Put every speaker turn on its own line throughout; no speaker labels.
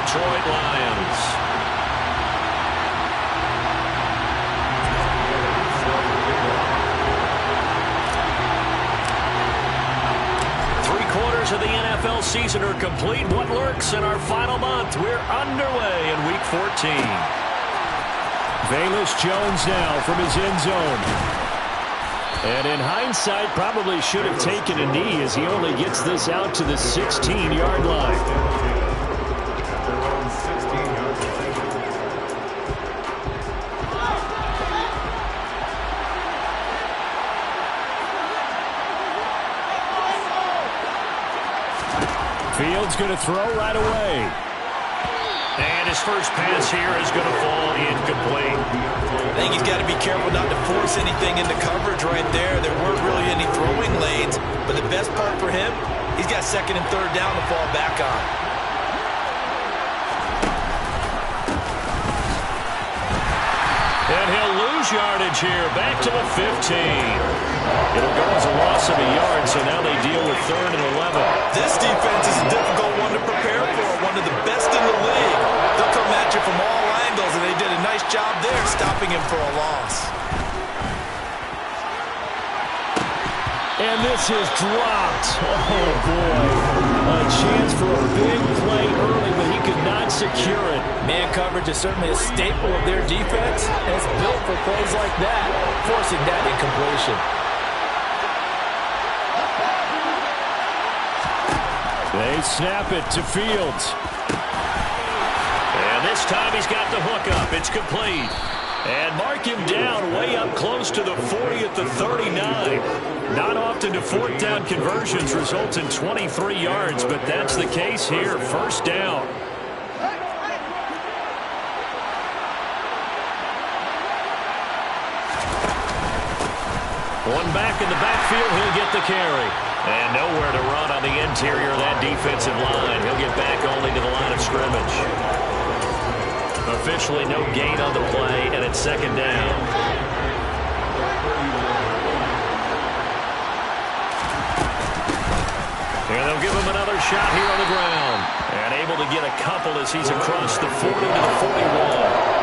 Detroit Lions. Three-quarters of the NFL season are complete. What lurks in our final month? We're underway in Week 14.
Velus Jones now from his end zone. And in hindsight, probably should have taken a knee as he only gets this out to the 16-yard line. Fields going to throw right away.
And his first pass here is going to fall incomplete.
I think he's got to be careful not to force anything into coverage right there. There weren't really any throwing lanes, but the best part for him, he's got second and third down to fall back on.
And he'll lose yardage here, back to the 15. It'll go as a loss of a yard, so now they deal with 3rd and 11.
This defense is a difficult one to prepare for, one of the best in the league. They'll come at you from all angles, and they did a nice job there stopping him for a loss.
And this is dropped. Oh, boy. A chance for a big play early, but he could not secure it.
Man coverage is certainly a staple of their defense, and it's built for plays like that, forcing that incompletion.
They snap it to Fields.
And this time he's got the hook up. It's complete. And mark him down way up close to the 40 at the 39. Not often do 4th down conversions result in 23 yards, but that's the case here. First down. One back in the backfield, he'll get the carry. And nowhere to run on the interior of that defensive line. He'll get back only to the line of scrimmage. Officially no gain on the play, and it's second down. And they'll give him another shot here on the ground. And able to get a couple as he's across the 40 to the 41.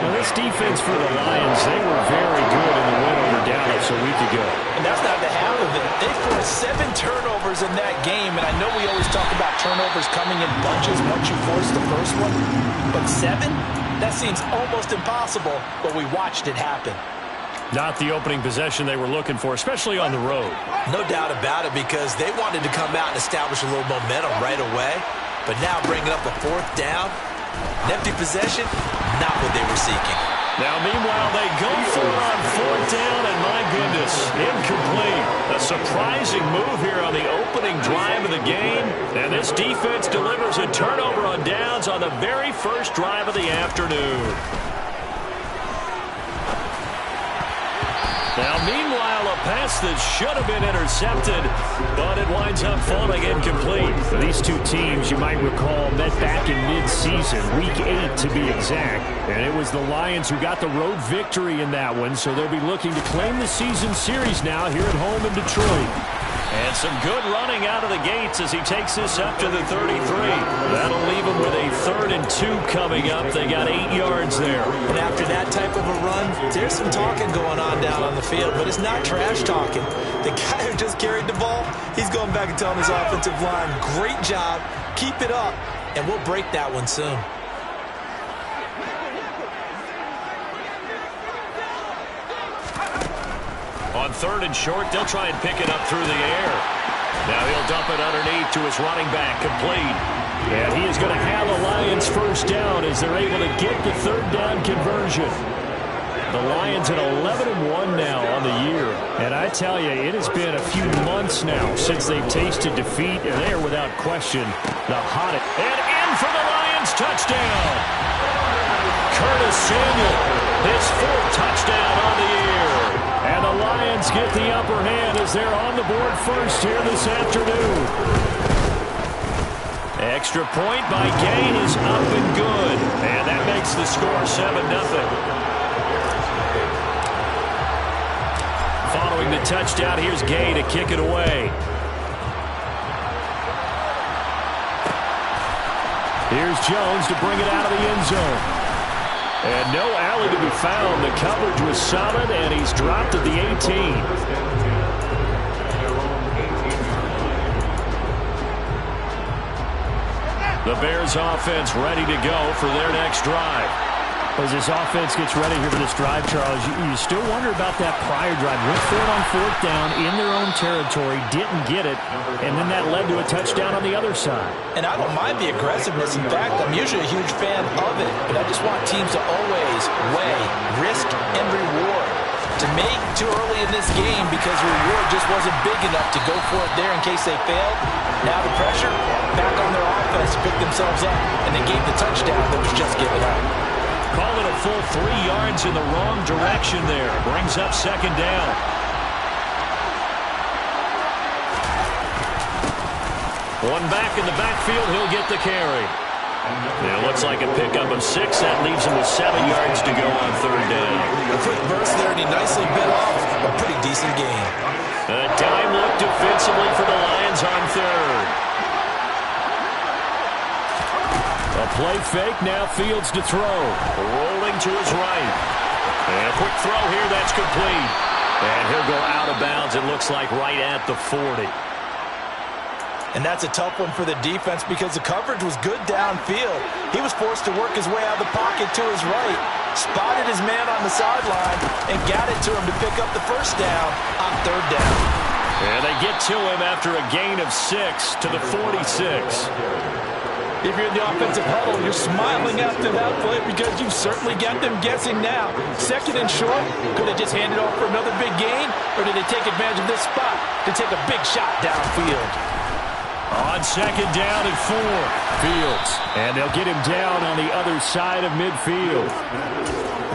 Well, this defense for the Lions, they were very good in the win over Dallas a week ago.
And that's not the half of it. They forced 7 turnovers in that game, and I know we always talk about turnovers coming in bunches once you force the first one. But 7? That seems almost impossible, but we watched it happen.
Not the opening possession they were looking for, especially on the road.
No doubt about it, because they wanted to come out and establish a little momentum right away. But now bringing up a 4th down, an empty possession, not what they were seeking.
Now, meanwhile, they go for it on 4th down, and my goodness, incomplete. A surprising move here on the opening drive of the game, and this defense delivers a turnover on downs on the very first drive of the afternoon. Now, meanwhile, a pass that should have been intercepted, but it winds up falling incomplete.
These two teams, you might recall, met back in mid-season, Week 8 to be exact. And it was the Lions who got the road victory in that one, so they'll be looking to claim the season series now here at home in Detroit.
And some good running out of the gates as he takes this up to the 33. That'll leave him with a 3rd and 2 coming up. They got 8 yards there.
And after that type of a run, there's some talking going on down on the field, but it's not trash talking. The guy who just carried the ball, he's going back and telling his offensive line, great job, keep it up, and we'll break that one soon.
On 3rd and short, they'll try and pick it up through the air. Now he'll dump it underneath to his running back, complete.
And he is going to have the Lions first down as they're able to get the 3rd down conversion. The Lions at 11-1 now on the year. And I tell you, it has been a few months now since they've tasted defeat, and they are without question the hottest.
And in for the Lions touchdown. Curtis Samuel, his 4th touchdown on the year.
And the Lions get the upper hand as they're on the board first here this afternoon.
Extra point by Gay is up and good. And that makes the score 7-0. Following the touchdown, here's Gay to kick it away.
Here's Jones to bring it out of the end zone. And no alley to be found. The coverage was solid, and he's dropped at the 18. The Bears offense ready to go for their next drive. As this offense gets ready here for this drive, Charles, you still wonder about that prior drive. Went for it on 4th down in their own territory, didn't get it, and then that led to a touchdown on the other side.
And I don't mind the aggressiveness. In fact, I'm usually a huge fan of it, but I just want teams to always weigh risk and reward. To me, too early in this game because the reward just wasn't big enough to go for it there in case they failed. Now the pressure back on their offense to pick themselves up, and they gave the touchdown that was just given up.
Call it a full 3 yards in the wrong direction there. Brings up 2nd down. One back in the backfield. He'll get the carry. It looks like a pickup of 6. That leaves him with 7 yards to go on 3rd down.
A quick burst there, and he nicely bit off a pretty decent gain.
A dime look defensively for the Lions on 3rd.
A play fake, now Fields to throw.
Rolling to his right. And a quick throw here, that's complete. And he'll go out of bounds, it looks like right at the 40.
And that's a tough one for the defense because the coverage was good downfield. He was forced to work his way out of the pocket to his right, spotted his man on the sideline, and got it to him to pick up the 1st down on 3rd down.
And they get to him after a gain of 6 to the 46.
If you're in the offensive huddle, you're smiling after that play because you've certainly got them guessing now. 2nd and short, could they just hand it off for another big gain, or did they take advantage of this spot to take a big shot downfield?
On 2nd down and 4.
Fields. And they'll get him down on the other side of midfield.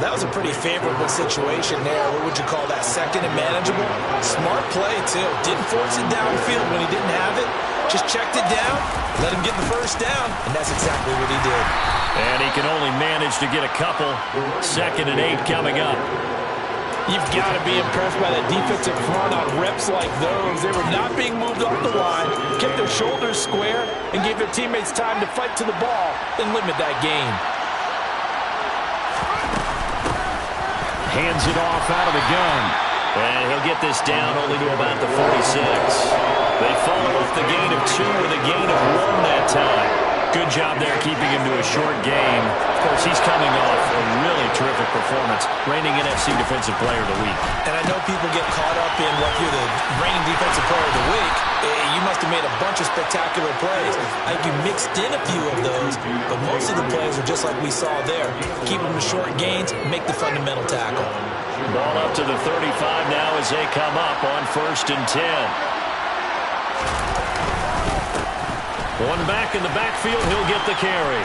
That was a pretty favorable situation there. What would you call that? 2nd and manageable? Smart play, too. Didn't force it downfield when he didn't have it. Just checked it down, let him get the 1st down, and that's exactly what he did.
And he can only manage to get a couple. 2nd and 8 coming up.
You've got to be impressed by that defensive front on reps like those. They were not being moved off the line, kept their shoulders square, and gave their teammates time to fight to the ball and limit that gain.
Hands it off out of the gun.
And he'll get this down only to about the 46. They follow up the gain of 2 with a gain of 1 that time. Good job there keeping him to a short game. Of course, he's coming off a really terrific performance, reigning NFC Defensive Player of the Week.
And I know people get caught up in what you're the reigning Defensive Player of the Week. You must have made a bunch of spectacular plays. I think you mixed in a few of those, but most of the plays are just like we saw there. Keep them to short gains, make the fundamental tackle.
Ball up to the 35 now as they come up on 1st and 10. One back in the backfield, he'll get the carry.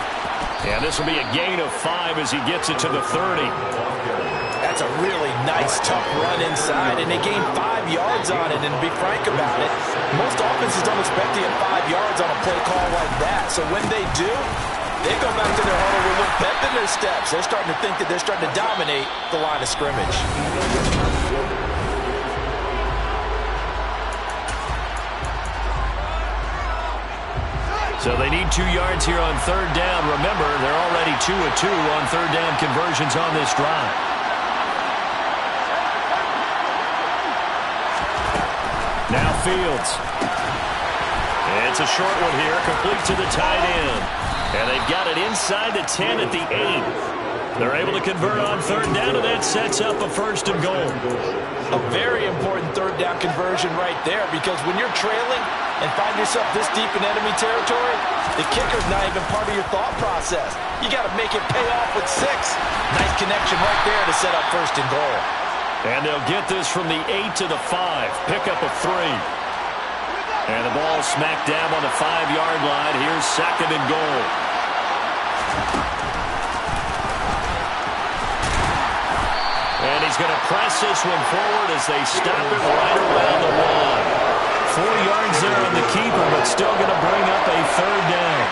And this will be a gain of 5 as he gets it to the 30.
That's a really nice, tough run inside, and they gained 5 yards on it. And to be frank about it, most offenses don't expect to get 5 yards on a play call like that. So when they do, they go back to their huddle with a little pep in their steps. They're starting to think that they're starting to dominate the line of scrimmage.
So they need 2 yards here on 3rd down. Remember, they're already 2 of 2 on 3rd down conversions on this drive.
Now Fields.
It's a short one here, complete to the tight end. And they've got it inside the 10 at the 8. They're able to convert on 3rd down, and that sets up a 1st and goal.
A very important 3rd down conversion right there, because when you're trailing and find yourself this deep in enemy territory, the kicker's not even part of your thought process. You got to make it pay off with 6. Nice connection right there to set up 1st and goal.
And they'll get this from the 8 to the 5. Pickup of 3. And the ball smacked down on the 5-yard line. Here's 2nd and goal. And he's going to press this one forward as they stop it right around the 1. 4 yards there on the keeper, but still going to bring up a 3rd down.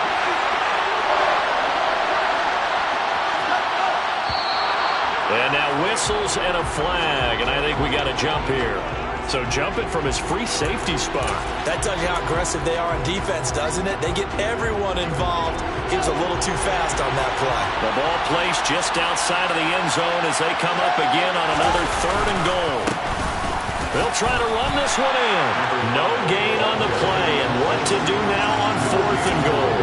And now whistles and a flag, and I think we got a jump here.
So jumping from his free safety spot.
That tells you how aggressive they are on defense, doesn't it? They get everyone involved. He was a little too fast on that play.
The ball placed just outside of the end zone as they come up again on another 3rd and goal. They'll try to run this one in. No gain on the play, and what to do now on 4th and goal.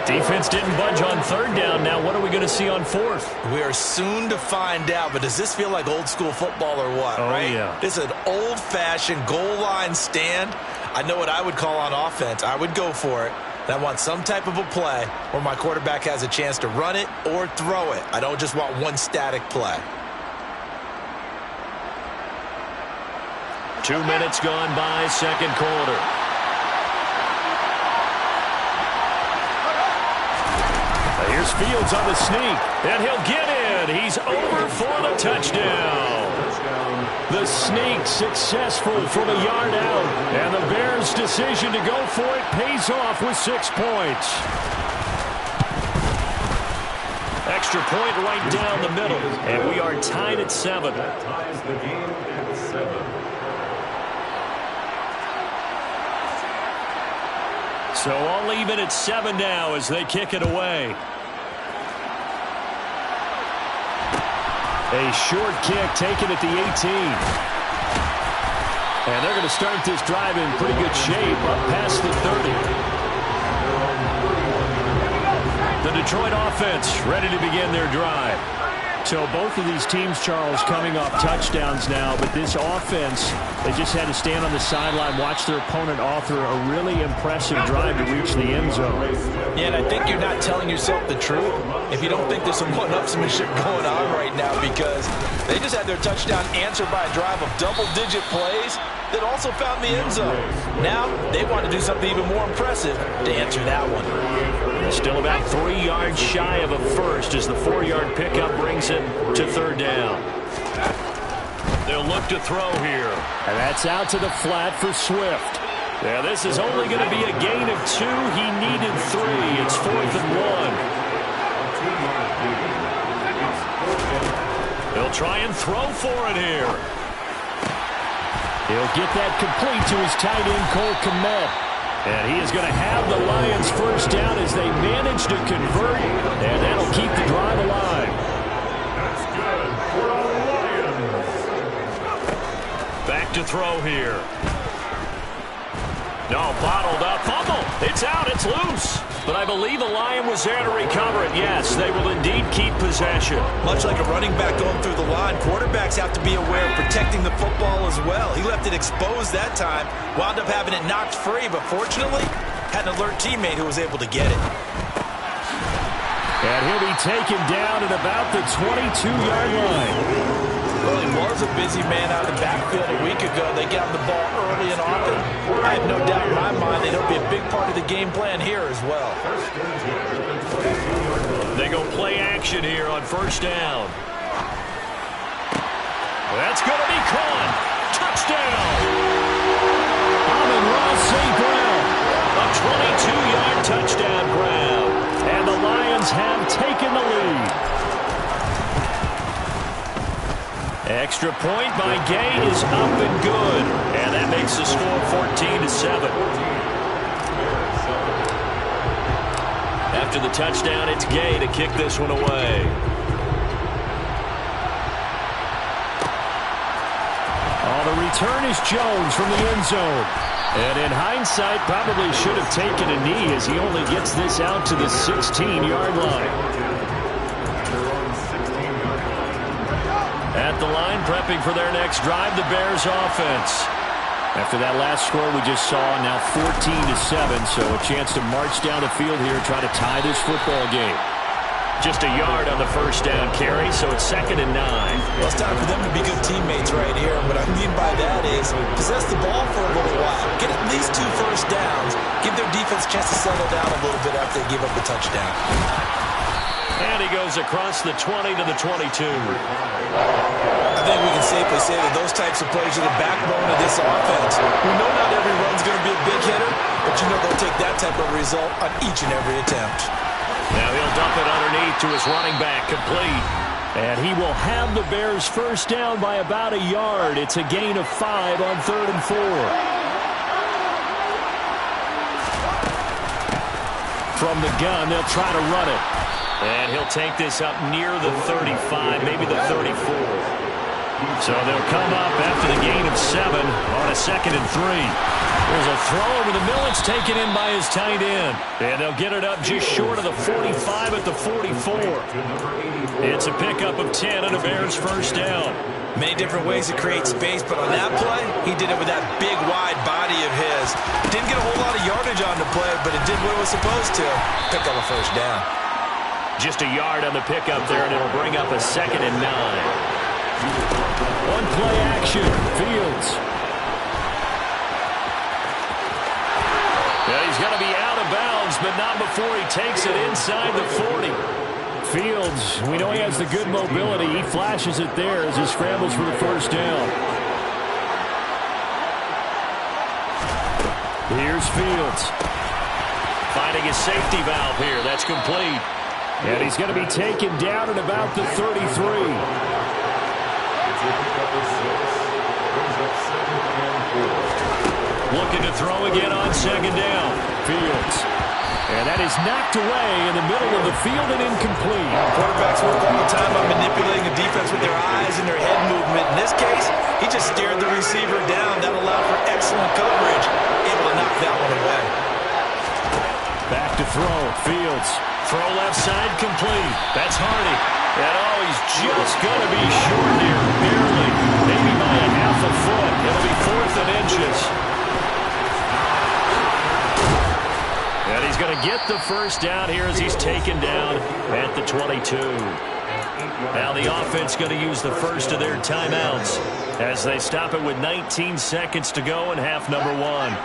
Defense didn't budge on 3rd down. Now what are we going to see on 4th?
We are soon to find out, but does this feel like old school football or what, right?
Yeah.
This is an old-fashioned goal line stand. I know what I would call on offense. I would go for it. And I want some type of a play where my quarterback has a chance to run it or throw it. I don't just want one static play.
2 minutes gone by, 2nd quarter.
Here's Fields on the sneak, and he'll get in. He's over for the touchdown. The sneak successful from a yard out, and the Bears' decision to go for it pays off with 6 points.
Extra point right down the middle, and we are tied at 7.
That ties the game at 7.
So I'll leave it at 7 now as they kick it away.
A short kick taken at the 18. And they're going to start this drive in pretty good shape up past the 30. The Detroit offense ready to begin their drive. So both of these teams, Charles, coming off touchdowns now, but this offense, they just had to stand on the sideline, watch their opponent author a really impressive drive to reach the end zone.
Yeah, and I think you're not telling yourself the truth if you don't think there's some one-upsmanship going on right now, because they just had their touchdown answered by a drive of double-digit plays that also found the end zone. Now they want to do something even more impressive to answer that one.
Still about 3 yards shy of a first as the 4-yard pickup brings it to 3rd down. They'll look to throw here.
And that's out to the flat for Swift.
Yeah, this is only going to be a gain of 2. He needed 3. It's 4th and 1. They'll try and throw for it here.
He'll get that complete to his tight end, Cole Kmet. And he is going to have the Lions first down as they manage to convert, and that'll keep the drive alive.
That's good for the Lions.
Back to throw here. No, bottled up. Fumble. It's out. It's loose. But I believe the Lion was there to recover it. Yes, they will indeed keep possession.
Much like a running back going through the line, quarterbacks have to be aware of protecting the football as well. He left it exposed that time, wound up having it knocked free, but fortunately, had an alert teammate who was able to get it.
And he'll be taken down at about the 22-yard line.
Well, he was a busy man out of the backfield a week ago. They got him the ball early and often. I have no doubt in my mind that he'll be a big part of the game plan here as well.
They go play action here on 1st down. That's going to be caught. Touchdown.
Amon-Ra St. Brown.
A 22-yard touchdown grab.
And the Lions have taken the lead.
Extra point by Gay is up and good. And that makes the score 14-7. After the touchdown, it's Gay to kick this one away.
The return is Jones from the end zone. And in hindsight, probably should have taken a knee as he only gets this out to the 16-yard line. At the line, prepping for their next drive, the Bears offense. After that last score we just saw, now 14-7, so a chance to march down the field here, try to tie this football game.
Just a yard on the first down carry, so it's 2nd and 9.
Well, it's time for them to be good teammates right here. What I mean by that is possess the ball for a little while. Get at least 2 first downs. Give their defense a chance to settle down a little bit after they give up the touchdown.
And he goes across the 20 to the 22.
I think we can safely say that those types of plays are the backbone of this offense. We know not every run's going to be a big hitter, but you know they'll take that type of result on each and every attempt.
Now he'll dump it underneath to his running back, complete.
And he will have the Bears first down by about a yard. It's a gain of 5 on 3rd and 4. From the gun, they'll try to run it.
And he'll take this up near the 35, maybe the 34.
So they'll come up after the gain of 7 on a 2nd and 3. There's a throw over the middle. It's taken in by his tight end. And they'll get it up just short of the 45 at the 44. It's a pickup of 10 and a Bears first down.
Many different ways to create space, but on that play, he did it with that big, wide body of his. Didn't get a whole lot of yardage on the play, but it did what it was supposed to. Pick up a first down.
Just a yard on the pickup there, and it'll bring up a 2nd and 9.
One play action. Fields.
Yeah, he's going to be out of bounds, but not before he takes it inside the 40.
Fields, we know he has the good mobility. He flashes it there as he scrambles for the first down. Here's Fields.
Finding his safety valve here. That's complete.
And he's going to be taken down at about the 33.
Looking to throw again on 2nd down.
Fields. And that is knocked away in the middle of the field and incomplete.
Quarterbacks work all the time on manipulating the defense with their eyes and their head movement. In this case, he just stared the receiver down. That allowed for excellent coverage. Able to knock that one away.
Back to throw. Fields.
Throw left side complete. That's Hardy. And oh, he's just going to be short here. Barely. Maybe by a half a foot. It'll be 4th and inches. And he's going to get the first down here as he's taken down at the 22. Now the offense going to use the first of their timeouts as they stop it with 19 seconds to go in half number 1.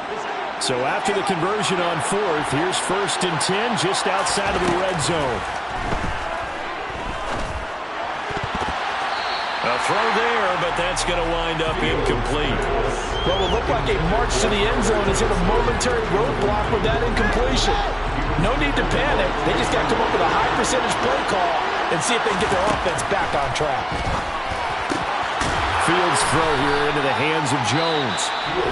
So after the conversion on 4th, here's 1st and 10 just outside of the red zone.
A throw there, but that's going to wind up incomplete.
Well, it looked like a march to the end zone has hit a momentary roadblock with that incompletion. No need to panic. They just got to come up with a high percentage play call and see if they can get their offense back on track.
Fields throw here into the hands of Jones.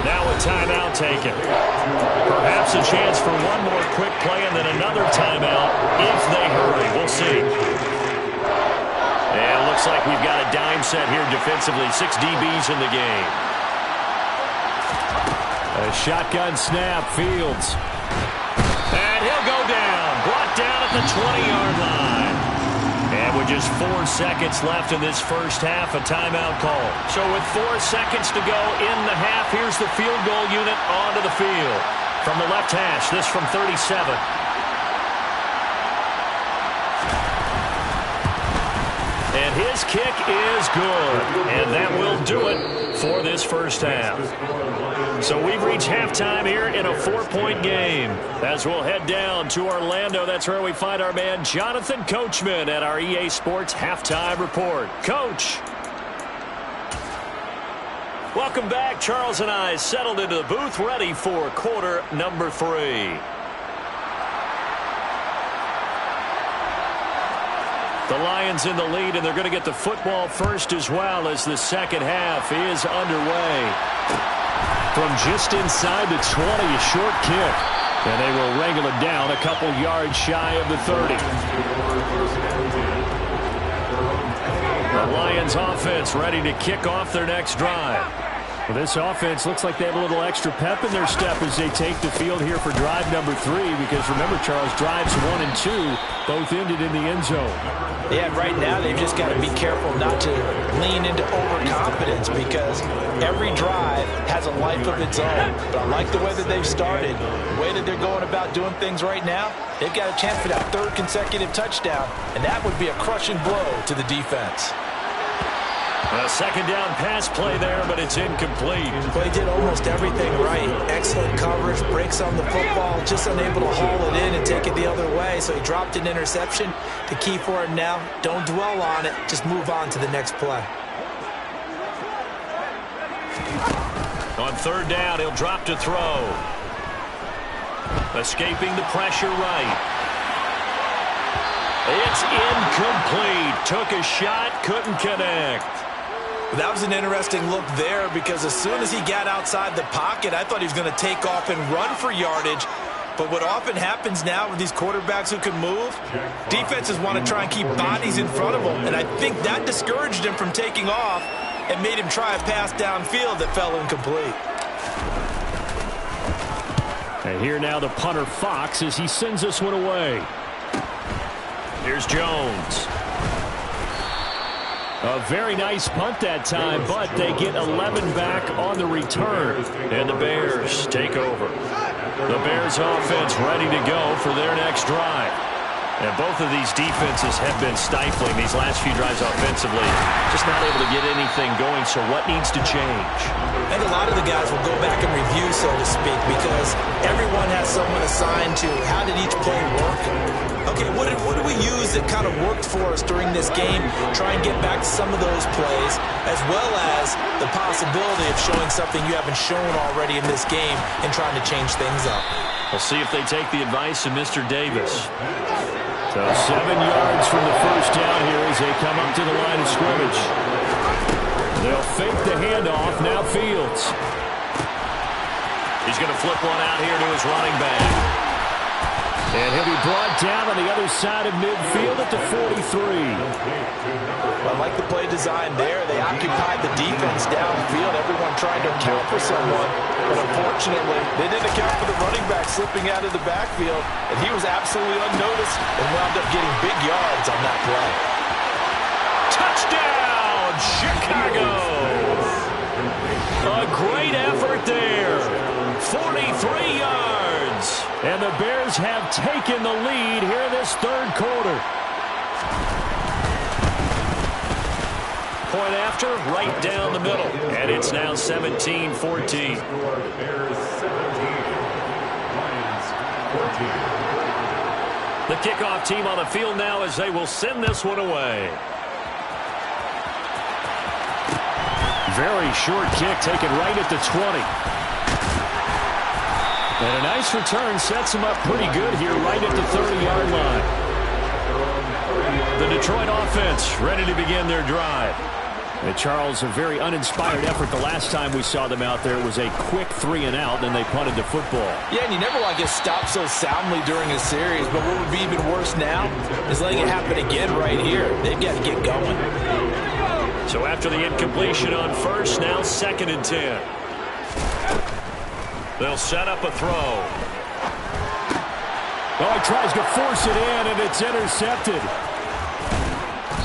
Now a timeout taken. Perhaps a chance for one more quick play and then another timeout if they hurry. We'll see. And it looks like we've got a dime set here defensively. 6 DBs in the game.
A shotgun snap. Fields.
And he'll go down. Brought down at the 20-yard line. And with just 4 seconds left in this first half, a timeout call. So with 4 seconds to go in the half, here's the field goal unit onto the field. From the left hash, this from 37. And his kick is good. And that will do it for this first half. So we've reached halftime here in a 4-point game. As we'll head down to Orlando, that's where we find our man Jonathan Coachman at our EA Sports Halftime Report. Coach. Welcome back. Charles and I settled into the booth, ready for quarter number 3. The Lions in the lead, and they're going to get the football first as well as the second half is underway. From just inside the 20, a short kick. And they will wrangle it down a couple yards shy of the 30. The Lions offense ready to kick off their next drive.
Well, this offense looks like they have a little extra pep in their step as they take the field here for drive number 3. Because remember, Charles, drives 1 and 2 both ended in the end zone.
Yeah, right now they've just got to be careful not to lean into overconfidence because every drive has a life of its own. But I like the way that they've started, the way that they're going about doing things right now. They've got a chance for that 3rd consecutive touchdown, and that would be a crushing blow to the defense.
A second down pass play there, but it's incomplete.
Play did almost everything right. Excellent coverage, breaks on the football, just unable to haul it in and take it the other way. So he dropped an interception. The key for him now, don't dwell on it. Just move on to the next play.
On 3rd down, he'll drop to throw. Escaping the pressure right. It's incomplete. Took a shot, couldn't connect.
That was an interesting look there because as soon as he got outside the pocket, I thought he was going to take off and run for yardage. But what often happens now with these quarterbacks who can move, defenses want to try and keep bodies in front of them. And I think that discouraged him from taking off and made him try a pass downfield that fell incomplete.
And here now the punter Fox as he sends this one away.
Here's Jones.
A very nice punt that time, but they get 11 back on the return.
And the Bears take over. The Bears offense ready to go for their next drive. And both of these defenses have been stifling these last few drives offensively. Just not able to get anything going, so what needs to change?
I think a lot of the guys will go back and review, so to speak, because everyone has someone assigned to how did each play work. Okay, what did we use that kind of worked for us during this game? Try and get back to some of those plays, as well as the possibility of showing something you haven't shown already in this game and trying to change things up.
We'll see if they take the advice of Mr. Davis.
So 7 yards from the first down here as they come up to the line of scrimmage. They'll fake the handoff. Now Fields.
He's going to flip one out here to his running back.
And he'll be brought down on the other side of midfield at the 43.
I like the play design there. They occupied the defense downfield. Everyone trying to account for someone. But unfortunately, they didn't account for the running back slipping out of the backfield. And he was absolutely unnoticed and wound up getting big yards on that play.
Touchdown, Chicago! A great effort there. 43 yards.
And the Bears have taken the lead here in this third quarter.
Point after, right down the middle. And it's now 17-14.
Bears 17, Lions 14.
The kickoff team on the field now as they will send this one away.
Very short kick taken right at the 20. And a nice return sets him up pretty good here right at the 30-yard line.
The Detroit offense ready to begin their drive.
And Charles, a very uninspired effort the last time we saw them out there. It was a quick 3-and-out, then they punted the football.
Yeah, and you never want to get stopped so soundly during a series, but what would be even worse now is letting it happen again right here. They've got to get going.
So after the incompletion on first, now 2nd and 10. They'll set up a throw.
Oh, he tries to force it in, and it's intercepted.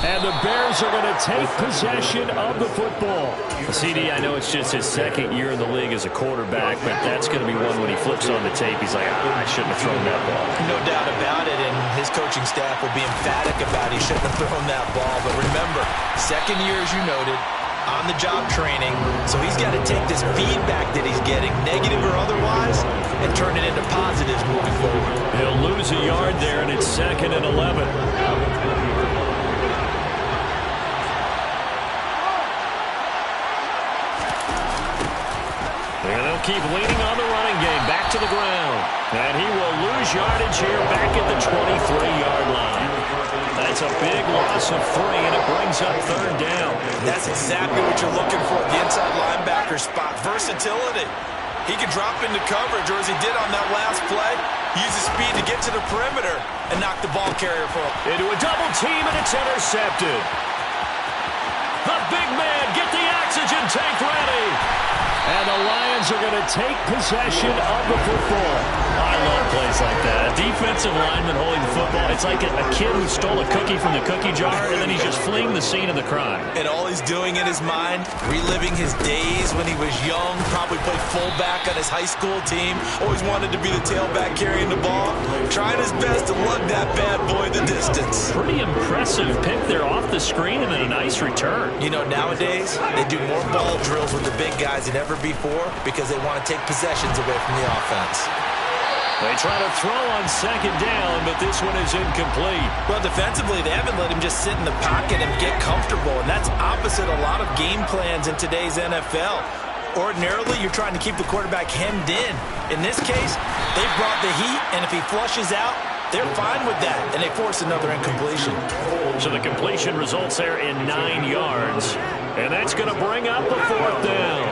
And the Bears are going to take possession of the football.
CD, I know it's just his 2nd year in the league as a quarterback, but that's going to be one when he flips on the tape. He's like, I shouldn't have thrown that ball.
No doubt about it, and his coaching staff will be emphatic about he shouldn't have thrown that ball. But remember, 2nd year, as you noted, on-the-job training, so he's got to take this feedback that he's getting, negative or otherwise, and turn it into positives moving forward.
He'll lose a yard there, and it's 2nd and 11. And they'll keep leaning on the running game, back to the ground. And he will lose yardage here back at the 23-yard line. That's a big loss of 3, and it brings up 3rd down.
That's exactly what you're looking for at the inside linebacker spot. Versatility. He can drop into coverage, or as he did on that last play, use his speed to get to the perimeter and knock the ball carrier for him.
Into a double team, and it's intercepted. The big man, get the oxygen tank ready.
And the Lions are going to take possession of the football.
I love plays like that. A defensive lineman holding the football. It's like a kid who stole a cookie from the cookie jar, and then he's just fleeing the scene of the crime.
And all he's doing in his mind, reliving his days when he was young, probably played fullback on his high school team, always wanted to be the tailback carrying the ball, trying his best to lug that bad boy the distance.
Pretty impressive pick there off the screen, and then a nice return.
You know, nowadays, they do more ball drills with the big guys than ever before because they want to take possessions away from the offense.
They try to throw on 2nd down, but this one is incomplete.
Well, defensively, they haven't let him just sit in the pocket and get comfortable, and that's opposite a lot of game plans in today's NFL. Ordinarily, you're trying to keep the quarterback hemmed in. In this case, they brought the heat, and if he flushes out, They're fine with that, and they force another incompletion.
So the completion results there in 9 yards. And that's going to bring up the 4th down.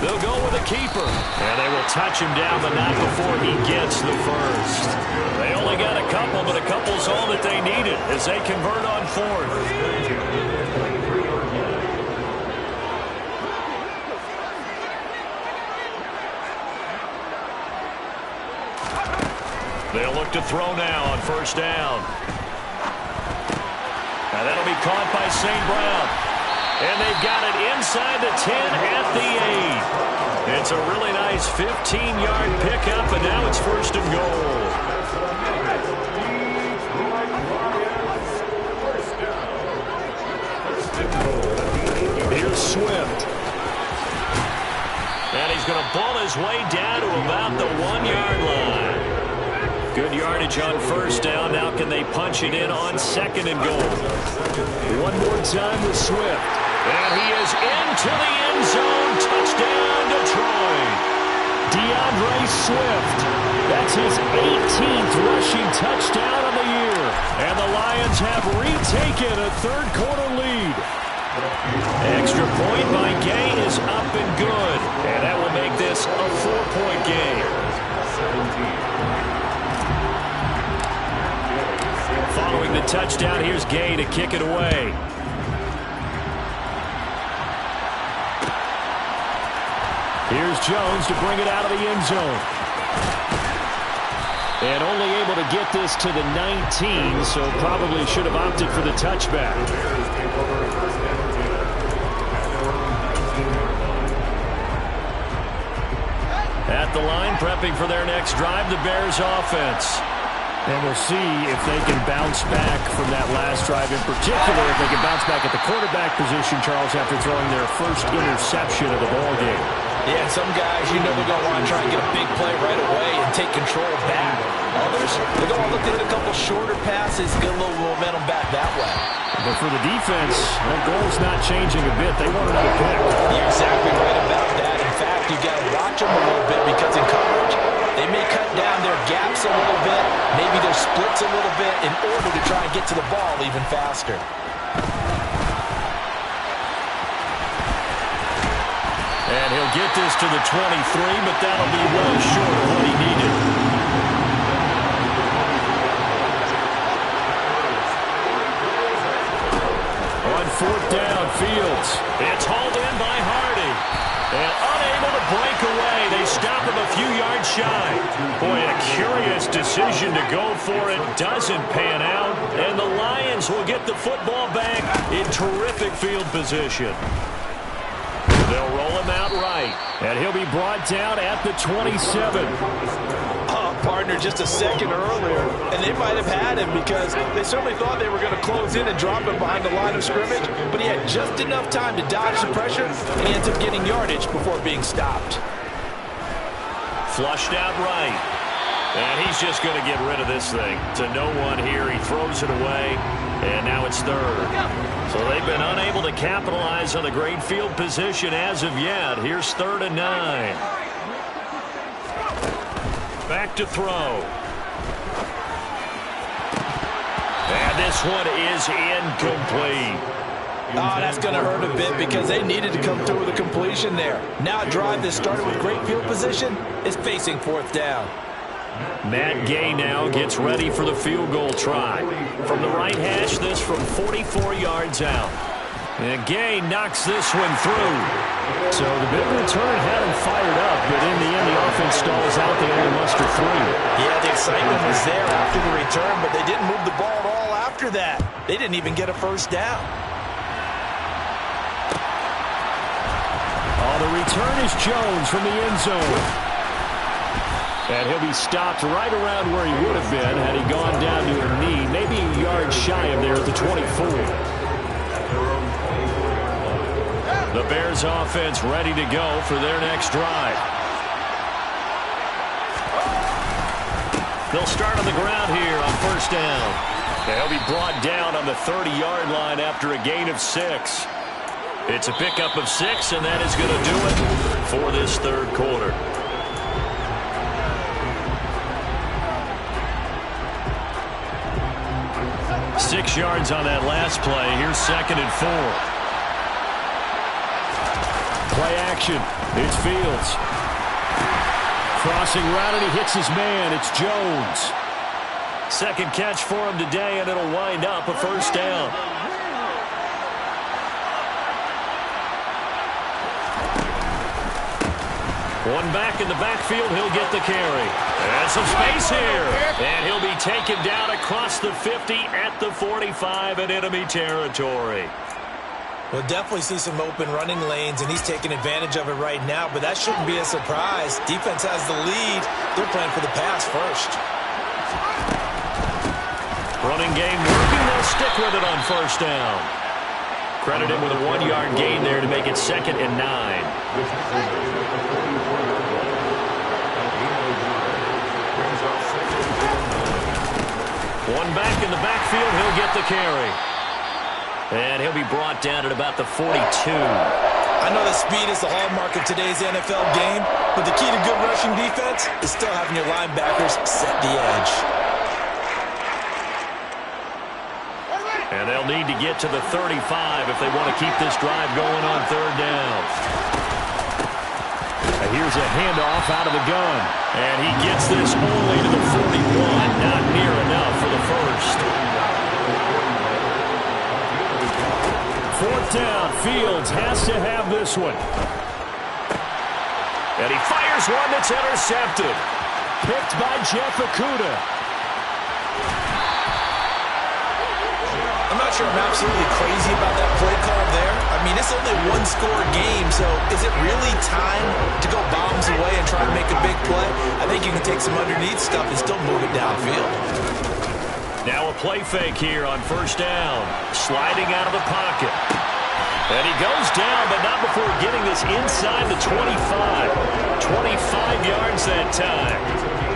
They'll go with a keeper. And they will touch him down, but not before he gets the first. They only got a couple, but a couple's all that they needed as they convert on 4th. They'll look to throw now on 1st down. And that'll be caught by St. Brown. And they've got it inside the 10 at the 8. It's a really nice 15-yard pickup, and now it's 1st and goal. Here's Swift. And he's going to ball his way down to about the 1-yard line. Good yardage on 1st down. Now can they punch it in on 2nd and goal? One more time with Swift. And he is into the end zone. Touchdown, Detroit. DeAndre Swift. That's his 18th rushing touchdown of the year. And the Lions have retaken a 3rd-quarter lead. Extra point by Gay is up and good. And that will make this a 4-point game. Following the touchdown, here's Gay to kick it away. Here's Jones to bring it out of the end zone. And only able to get this to the 19, so probably should have opted for the touchback. At the line, prepping for their next drive, the Bears offense. And we'll see if they can bounce back from that last drive, in particular if they can bounce back at the quarterback position, Charles, after throwing their first interception of the ballgame.
Yeah, and some guys, you know they're going to want to try and get a big play right away and take control back. Others, they're going to look at a couple shorter passes, get a little momentum back that way.
But for the defense, that goal's not changing a bit. They want another pick.
You're exactly right about that. In fact, you got to watch them a little bit because in coverage, they may cut down their gaps a little bit, maybe their splits a little bit in order to try and get to the ball even faster.
And he'll get this to the 23, but that'll be well short of what he needed. On 4th down, Fields. It's hauled in by Hardy. And unable to break away. They stop him a few yards shy. Boy, a curious decision to go for it. Doesn't pan out. And the Lions will get the football back in terrific field position. They'll roll him out right. And he'll be brought down at the 27.
Partner, just a second earlier, and they might have had him because they certainly thought they were going to close in and drop him behind the line of scrimmage, but he had just enough time to dodge the pressure, and he ends up getting yardage before being stopped.
Flushed out right. And he's just going to get rid of this thing. To no one here. He throws it away, and now it's 3rd. So they've been unable to capitalize on the great field position as of yet. Here's 3rd and 9. Back to throw. And this one is incomplete.
Oh, that's going to hurt a bit because they needed to come through with a completion there. Now a drive that started with great field position is facing 4th down.
Matt Gay now gets ready for the field goal try. From the right hash, this from 44 yards out. And Gay knocks this one through. So the big return had him fired up, but in the end, the offense stalls out. They only muster 3.
Yeah, the excitement was there after the return, but they didn't move the ball at all after that. They didn't even get a 1st down.
Oh, the return is Jones from the end zone. And he'll be stopped right around where he would have been had he gone down to a knee, maybe a yard shy of there at the 24. The Bears offense ready to go for their next drive. They'll start on the ground here on 1st down. They'll be brought down on the 30-yard line after a gain of 6. It's a pickup of 6, and that is going to do it for this 3rd quarter. 6 yards on that last play. Here's 2nd and 4.
Play action. It's Fields. Crossing route, and he hits his man. It's Jones.
Second catch for him today, and it'll wind up a first down. One back in the backfield, he'll get the carry. And some space here. And he'll be taken down across the 50 at the 45 in enemy territory.
We'll definitely see some open running lanes, and he's taking advantage of it right now, but that shouldn't be a surprise. Defense has the lead. They're playing for the pass first.
Running game working. They'll stick with it on first down. Credit him with a 1-yard gain there to make it 2nd and 9. One back in the backfield, he'll get the carry. And he'll be brought down at about the 42.
I know that speed is the hallmark of today's NFL game, but the key to good rushing defense is still having your linebackers set the edge.
And they'll need to get to the 35 if they want to keep this drive going on third down.
Here's a handoff out of the gun.
And he gets this only to the 41. Not near enough for the first.
4th down. Fields has to have this one.
And he fires one that's intercepted.
Picked by Jeff Okudah.
I'm not sure I'm absolutely crazy about that play call there. I mean, it's only a one-score game, so is it really time to go bombs away and try to make a big play? I think you can take some underneath stuff and still move it downfield.
Now a play fake here on first down. Sliding out of the pocket. And he goes down, but not before getting this inside the 25. 25 yards that time.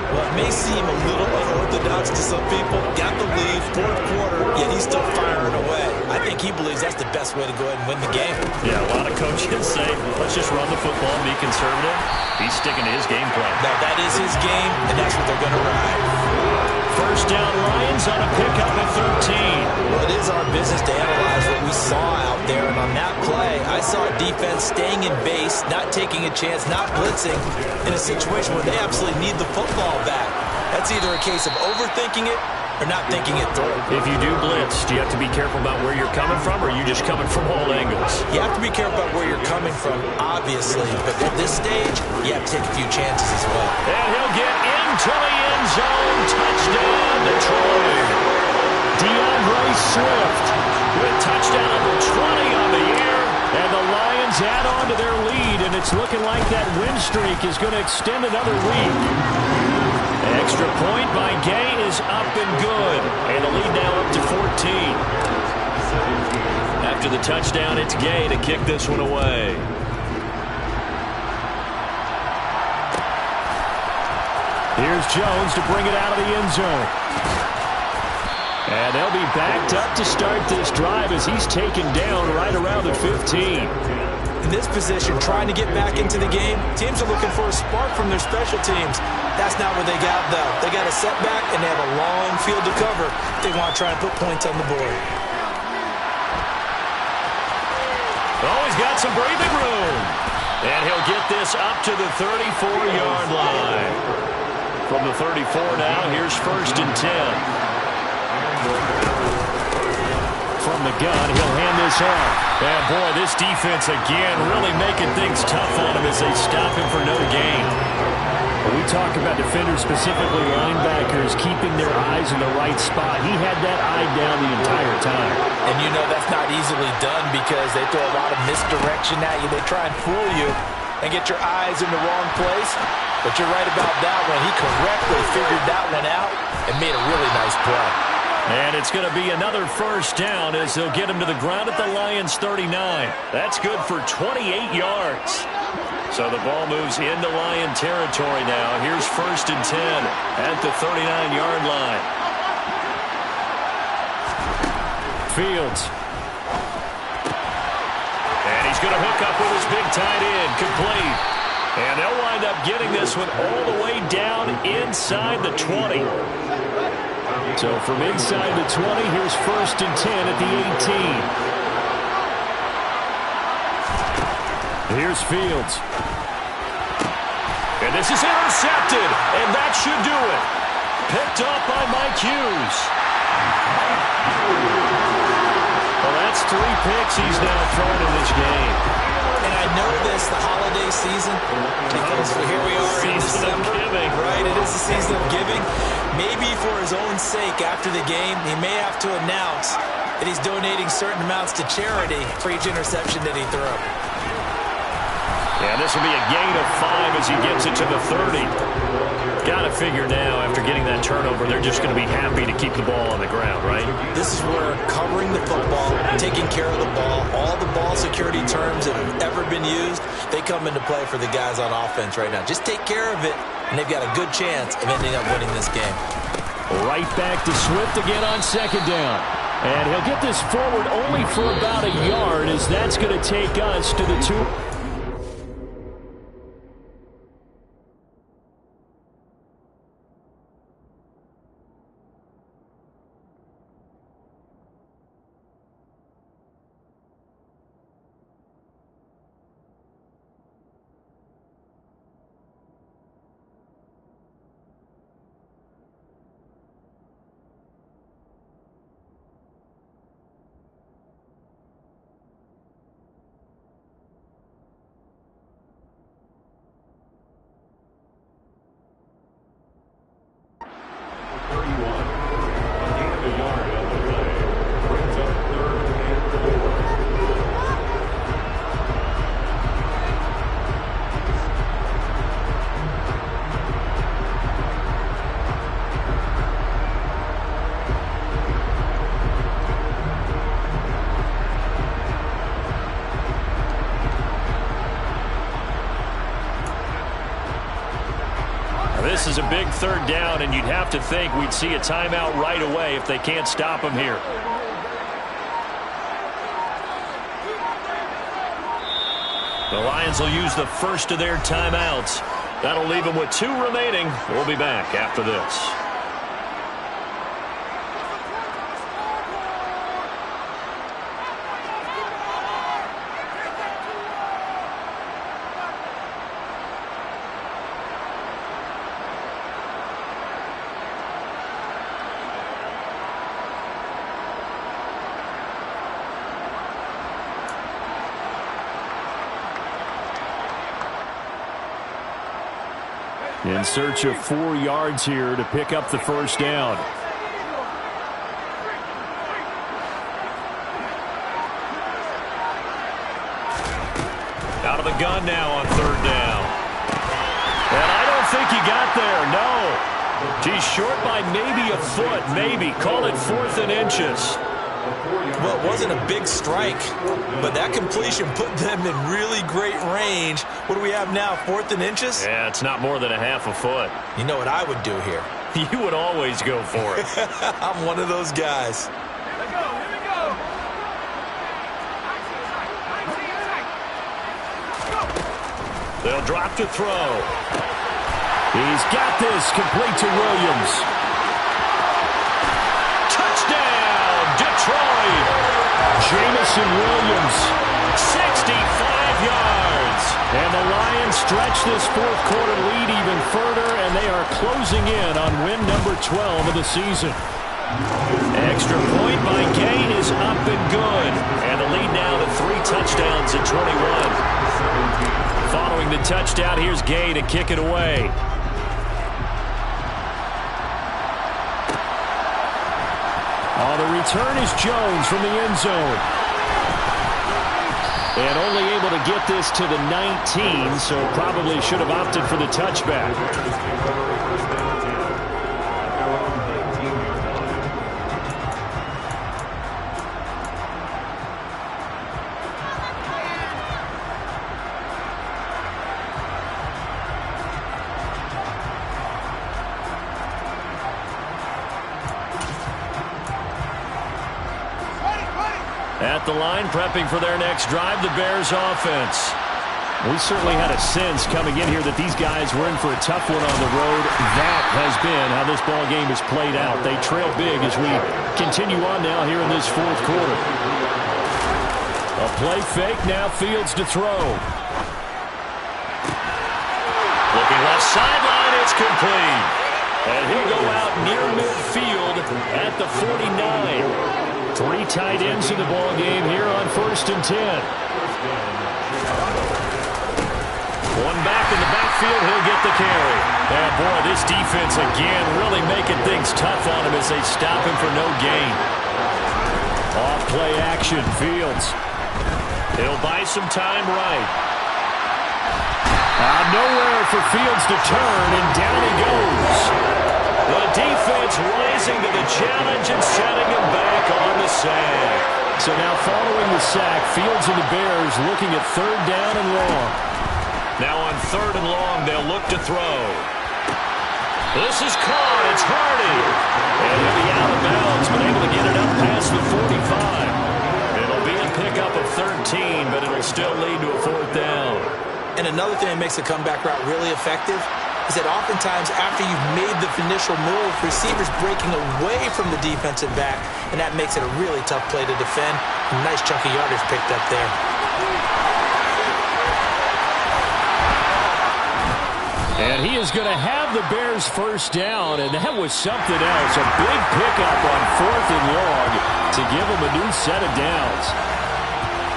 Well, it may seem a little unorthodox to some people. Got the lead, 4th quarter, yet he's still firing away. I think he believes that's the best way to go ahead and win the game.
Yeah, a lot of coaches say, let's just run the football and be conservative. He's sticking to his game plan.
Now, that is his game, and that's what they're going to ride.
First down, Lions on a pickup at 13.
Well, it is our business to analyze what we saw out there, and on that play, I saw a defense staying in base, not taking a chance, not blitzing, in a situation where they absolutely need the football back. That's either a case of overthinking it or not thinking it through.
If you do blitz, do you have to be careful about where you're coming from, or are you just coming from all angles?
You have to be careful about where you're coming from, obviously, but at this stage, you have to take a few chances as well.
And he'll get into the end zone. Touchdown, Detroit.
DeAndre Swift
with touchdown number 20 on the year.
And the Lions add on to their lead, and it's looking like that win streak is going to extend another week.
Extra point by Gay is up and good. And the lead now up to 14. After the touchdown, it's Gay to kick this one away.
Here's Jones to bring it out of the end zone. And they'll be backed up to start this drive as he's taken down right around the 15.
In this position, trying to get back into the game, teams are looking for a spark from their special teams. That's not what they got, though. They got a setback, and they have a long field to cover if they want to try and put points on the board.
Oh, he's got some breathing room. And he'll get this up to the 34-yard line. From the 34 now, here's 1st and 10.
From the gun, he'll hand this off.
And boy, this defense again really making things tough on him as they stop him for no gain.
We talk about defenders, specifically linebackers, keeping their eyes in the right spot. He had that eye down the entire time.
And you know that's not easily done because they throw a lot of misdirection at you. They try and fool you and get your eyes in the wrong place. But you're right about that one. He correctly figured that one out and made a really nice play.
And it's going to be another first down as they'll get him to the ground at the Lions' 39. That's good for 28 yards. So the ball moves into Lion territory now. Here's 1st and 10 at the 39-yard line.
Fields.
And he's going to hook up with his big tight end, complete. And they'll wind up getting this one all the way down inside the 20.
So from inside the 20, here's 1st and 10 at the 18. Here's Fields.
And this is intercepted, and that should do it. Picked up by Mike Hughes. Well, that's 3 picks he's now thrown in this game.
And I know this, the holiday season, because here we are in December.
Giving.
Right, it is the season of giving. Maybe for his own sake after the game, he may have to announce that he's donating certain amounts to charity for each interception that he threw.
And this will be a gain of 5 as he gets it to the 30. Got to figure now, after getting that turnover, they're just going to be happy to keep the ball on the ground, right?
This is where covering the football, taking care of the ball, all the ball security terms that have ever been used, they come into play for the guys on offense right now. Just take care of it, and they've got a good chance of ending up winning this game.
Right back to Swift again on 2nd down. And he'll get this forward only for about a yard, as that's going to take us to the 2.
This is a big 3rd down, and you'd have to think we'd see a timeout right away if they can't stop him here. The Lions will use the first of their timeouts. That'll leave them with 2 remaining. We'll be back after this.
In search of 4 yards here to pick up the 1st down.
Out of the gun now on 3rd down. And I don't think he got there, no. He's short by maybe a foot, maybe. Call it 4th and inches.
Well, it wasn't a big strike, but that completion put them in really great range. What do we have now, 4th and inches?
Yeah, it's not more than a half a foot.
You know what I would do here?
You would always go for it.
I'm one of those guys.
They'll drop to throw.
He's got this, complete to Williams.
Touchdown, Detroit.
Jamison Williams.
65 yards.
And the Lions stretch this 4th quarter lead even further, and they are closing in on win number 12 of the season.
Extra point by Gain is up and good. And the lead now to 3 touchdowns at 21. Following the touchdown, here's Gay to kick it away.
The return is Jones from the end zone. And only able to get this to the 19, so probably should have opted for the touchback.
At the line, prepping for their next drive, the Bears offense.
We certainly had a sense coming in here that these guys were in for a tough one on the road. That has been how this ball game has played out. They trail big as we continue on now here in this fourth quarter. A play fake, now Fields to throw.
Looking left sideline, it's complete. And he'll go out near midfield at the 49.
3 tight ends in the ball game here on 1st and 10.
One back in the backfield, he'll get the carry. And boy, this defense again really making things tough on him as they stop him for no gain.
Off play action, Fields.
He'll buy some time right.
Nowhere for Fields to turn, and down he goes.
The defense rising to the challenge and setting him back on the sack.
So now following the sack, Fields and the Bears looking at 3rd down and long.
Now on 3rd and long, they'll look to throw. This is caught. It's Hardy. And he'll be out of bounds, but able to get it up past the 45. It'll be a pickup of 13, but it'll still lead to a 4th down.
And another thing that makes the comeback route really effective is that oftentimes after you've made the initial move, receivers breaking away from the defensive back, and that makes it a really tough play to defend. A nice chunk of yardage picked up there.
And he is going to have the Bears 1st down, and that was something else. A big pickup on 4th and long to give him a new set of downs.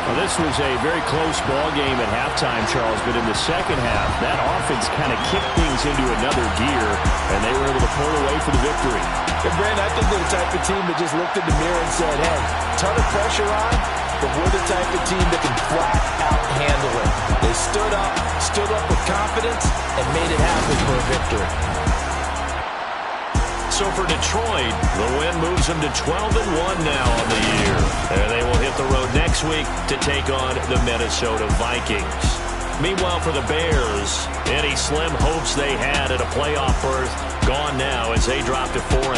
Well, this was a very close ball game at halftime, Charles, but in the second half, that offense kind of kicked things into another gear, and they were able to pull away for the victory.
And Brandon, I think they're the type of team that just looked in the mirror and said, hey, ton of pressure on, but we're the type of team that can flat out handle it. They stood up with confidence, and made it happen for a victory.
So for Detroit, the win moves them to 12-1 now on the year. And they will hit the road next week to take on the Minnesota Vikings. Meanwhile, for the Bears, any slim hopes they had at a playoff berth gone now as they drop to 4-9.